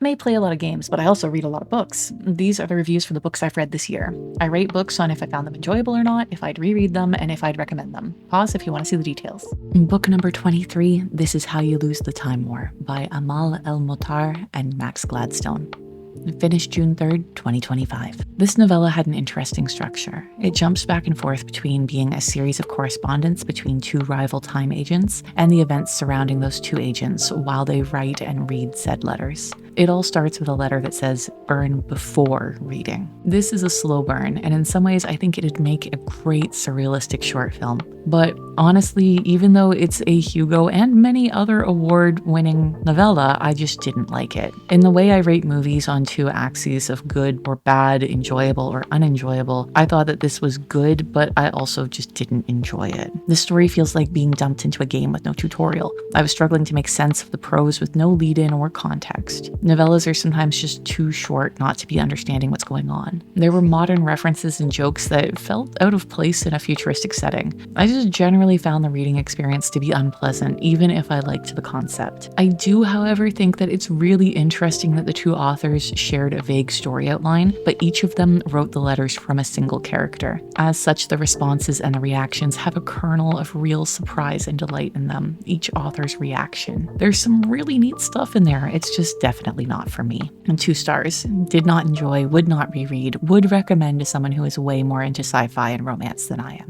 may play a lot of games, but I also read a lot of books. These are the reviews for the books I've read this year. I rate books on if I found them enjoyable or not, if I'd reread them, and if I'd recommend them. Pause if you want to see the details. Book number 23, This Is How You Lose the Time War by Amal El-Mohtar and Max Gladstone. Finished June 3rd, 2025. This novella had an interesting structure. It jumps back and forth between being a series of correspondence between two rival time agents and the events surrounding those two agents while they write and read said letters. It all starts with a letter that says, burn before reading. This is a slow burn, and in some ways I think it'd make a great surrealistic short film. But honestly, even though it's a Hugo and many other award-winning novella, I just didn't like it. In the way I rate movies on two axes of good or bad, enjoyable or unenjoyable, I thought that this was good, but I also just didn't enjoy it. The story feels like being dumped into a game with no tutorial. I was struggling to make sense of the prose with no lead-in or context. Novellas are sometimes just too short not to be understanding what's going on. There were modern references and jokes that felt out of place in a futuristic setting. I just generally found the reading experience to be unpleasant, even if I liked the concept. I do, however, think that it's really interesting that the two authors shared a vague story outline, but each of them wrote the letters from a single character. As such, the responses and the reactions have a kernel of real surprise and delight in them, each author's reaction. There's some really neat stuff in there, it's just definitely not for me. And 2 stars. Did not enjoy, would not reread, would recommend to someone who is way more into sci-fi and romance than I am.